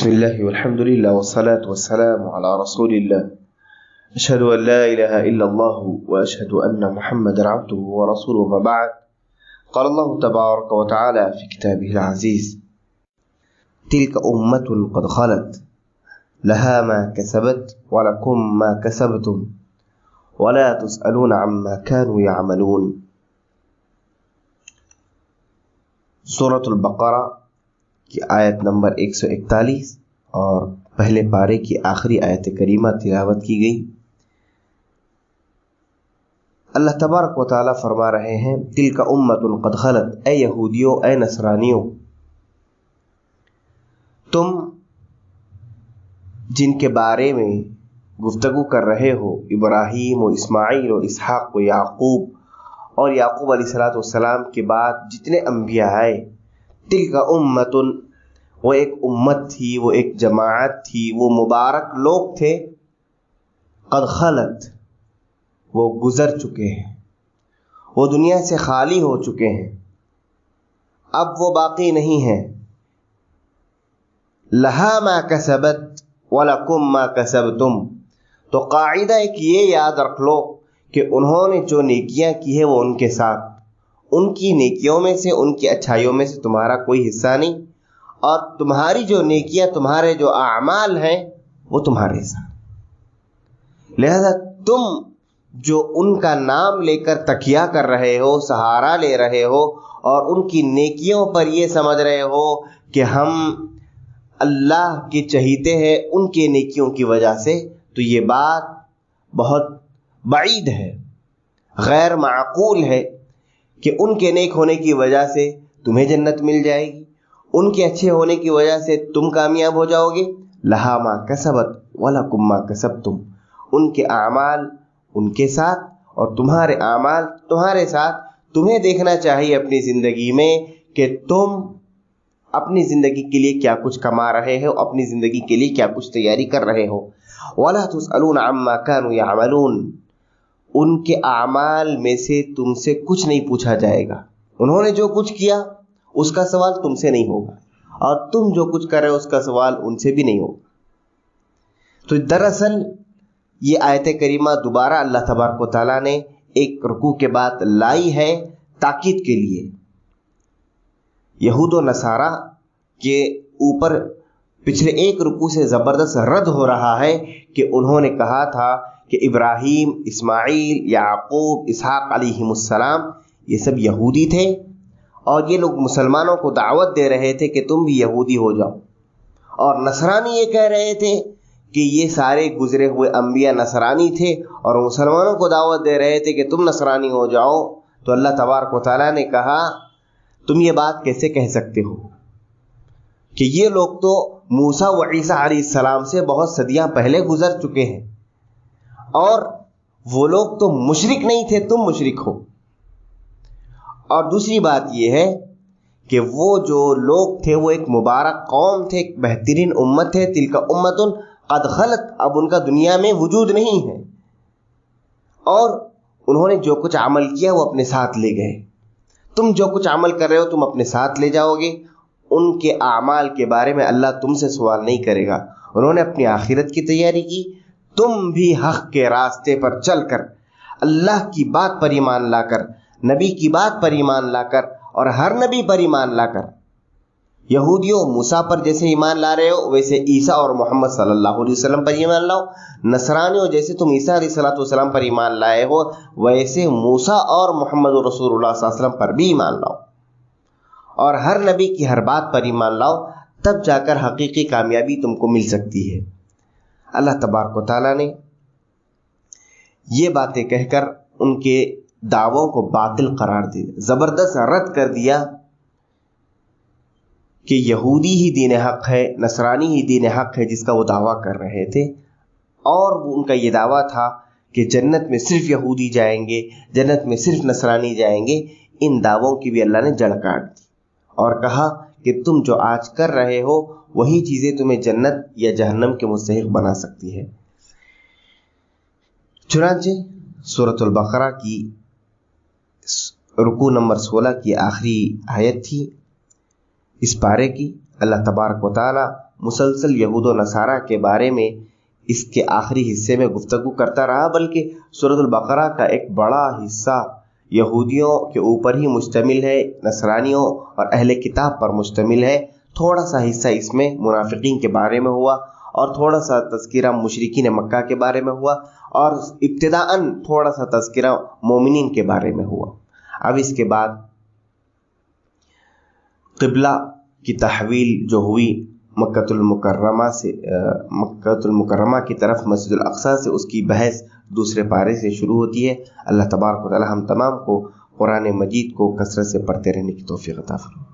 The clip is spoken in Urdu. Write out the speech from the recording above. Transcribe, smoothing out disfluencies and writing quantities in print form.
بسم الله والحمد لله والصلاة والسلام على رسول الله أشهد أن لا إله إلا الله وأشهد أن محمدا عبده ورسوله ما بعد قال الله تبارك وتعالى في كتابه العزيز تلك أمة قد خلت لها ما كسبت ولكم ما كسبتم ولا تسألون عما كانوا يعملون. سورة البقرہ کی آیت نمبر 141 اور پہلے پارے کی آخری آیت کریمہ تلاوت کی گئی. اللہ تبارک و تعالیٰ فرما رہے ہیں تلک امت قد خلت، اے یہودیوں، اے نصرانیوں، تم جن کے بارے میں گفتگو کر رہے ہو، ابراہیم و اسماعیل و اسحاق و یعقوب اور یعقوب علیہ السلام کے بعد جتنے انبیاء آئے، تلک امت، وہ ایک امت تھی، وہ ایک جماعت تھی، وہ مبارک لوگ تھے، قد خلت، وہ گزر چکے ہیں، وہ دنیا سے خالی ہو چکے ہیں، اب وہ باقی نہیں ہیں. لہا ما کسبت ولکم ما کسبتم، تو قاعدہ ایک یہ یاد رکھ لو کہ انہوں نے جو نیکیاں کی ہے وہ ان کے ساتھ، ان کی نیکیوں میں سے، ان کی اچھائیوں میں سے تمہارا کوئی حصہ نہیں، اور تمہاری جو نیکیاں، تمہارے جو اعمال ہیں وہ تمہارے ساتھ. لہذا تم جو ان کا نام لے کر تکیہ کر رہے ہو، سہارا لے رہے ہو اور ان کی نیکیوں پر یہ سمجھ رہے ہو کہ ہم اللہ کے چہیتے ہیں ان کے نیکیوں کی وجہ سے، تو یہ بات بہت بعید ہے، غیر معقول ہے کہ ان کے نیک ہونے کی وجہ سے تمہیں جنت مل جائے گی، ان کے اچھے ہونے کی وجہ سے تم کامیاب ہو جاؤ گے. لہا ما کسبت ولکم ما کسبتم، ان کے اعمال ان کے ساتھ اور تمہارے اعمال تمہارے ساتھ. تمہیں دیکھنا چاہیے اپنی زندگی میں کہ تم اپنی زندگی کے لیے کیا کچھ کما رہے ہو، اپنی زندگی کے لیے کیا کچھ تیاری کر رہے ہو. وَلَا تُسْأَلُونَ عَمَّا كَانُوا يَعْمَلُونَ، ان کے اعمال میں سے تم سے کچھ نہیں پوچھا جائے گا. انہوں نے جو کچھ کیا اس کا سوال تم سے نہیں ہوگا، اور تم جو کچھ کر رہے ہو اس کا سوال ان سے بھی نہیں ہوگا. تو دراصل یہ آیت کریمہ دوبارہ اللہ تبارک و تعالیٰ نے ایک رکوع کے بعد لائی ہے تاکید کے لیے. یہود و نصارہ کے اوپر پچھلے ایک رکوع سے زبردست رد ہو رہا ہے کہ انہوں نے کہا تھا کہ ابراہیم، اسماعیل، یعقوب، اسحاق علیہم السلام یہ سب یہودی تھے، اور یہ لوگ مسلمانوں کو دعوت دے رہے تھے کہ تم بھی یہودی ہو جاؤ. اور نصرانی یہ کہہ رہے تھے کہ یہ سارے گزرے ہوئے انبیاء نصرانی تھے اور مسلمانوں کو دعوت دے رہے تھے کہ تم نصرانی ہو جاؤ. تو اللہ تبارک و تعالیٰ نے کہا تم یہ بات کیسے کہہ سکتے ہو کہ یہ لوگ تو موسیٰ و عیسیٰ علیہ السلام سے بہت صدیاں پہلے گزر چکے ہیں، اور وہ لوگ تو مشرک نہیں تھے، تم مشرک ہو. اور دوسری بات یہ ہے کہ وہ جو لوگ تھے وہ ایک مبارک قوم تھے، ایک بہترین امت ہے. تلک امت قد خلت، اب ان کا دنیا میں وجود نہیں ہے، اور انہوں نے جو کچھ عمل کیا وہ اپنے ساتھ لے گئے. تم جو کچھ عمل کر رہے ہو تم اپنے ساتھ لے جاؤ گے. ان کے اعمال کے بارے میں اللہ تم سے سوال نہیں کرے گا. انہوں نے اپنی آخرت کی تیاری کی، تم بھی حق کے راستے پر چل کر، اللہ کی بات پر ایمان لا کر، نبی کی بات پر ایمان لا کر، اور ہر نبی پر ایمان لا کر. یہودیوں موسیٰ پر جیسے ایمان لا رہے ہو ویسے عیسیٰ اور محمد صلی اللہ علیہ وسلم پر ایمان لاؤ. نصرانیوں جیسے تم عیسیٰ علیہ السلام پر ایمان لائے ہو ویسے موسیٰ اور محمد رسول اللہ صلی اللہ علیہ وسلم پر بھی ایمان لاؤ، اور ہر نبی کی ہر بات پر ایمان لاؤ. تب جا کر حقیقی کامیابی تم کو مل سکتی ہے. اللہ تبارک و تعالیٰ نے یہ باتیں کہہ کر ان کے دعووں کو باطل قرار دے، زبردست رد کر دیا کہ یہودی ہی دین حق ہے، نصرانی ہی دین حق ہے جس کا وہ دعویٰ کر رہے تھے. اور ان کا یہ دعویٰ تھا کہ جنت میں صرف یہودی جائیں گے، جنت میں صرف نصرانی جائیں گے. ان دعووں کی بھی اللہ نے جڑ کاٹ دی اور کہا کہ تم جو آج کر رہے ہو وہی چیزیں تمہیں جنت یا جہنم کے مستحق بنا سکتی ہے. چنانچہ سورۃ البقرہ کی رکوع نمبر 16 کی آخری آیت تھی اس پارے کی. اللہ تبارک و تعالی مسلسل یہود و نصارہ کے بارے میں اس کے آخری حصے میں گفتگو کرتا رہا، بلکہ سورۃ البقرہ کا ایک بڑا حصہ یہودیوں کے اوپر ہی مشتمل ہے، نصرانیوں اور اہل کتاب پر مشتمل ہے۔ تھوڑا سا حصہ اس میں منافقین کے بارے میں ہوا، اور تھوڑا سا تذکرہ مشرکین مکہ کے بارے میں ہوا، اور ابتداءً تھوڑا سا تذکرہ مومنین کے بارے میں ہوا۔ اب اس کے بعد قبلہ کی تحویل جو ہوئی مکۃ المکرمہ کی طرف مسجد الاقصیٰ سے، اس کی بحث دوسرے پارے سے شروع ہوتی ہے۔ اللہ تبارک و تعالی ہم تمام کو قرآن مجید کو کثرت سے پڑھتے رہنے کی توفیق عطا فرمائے۔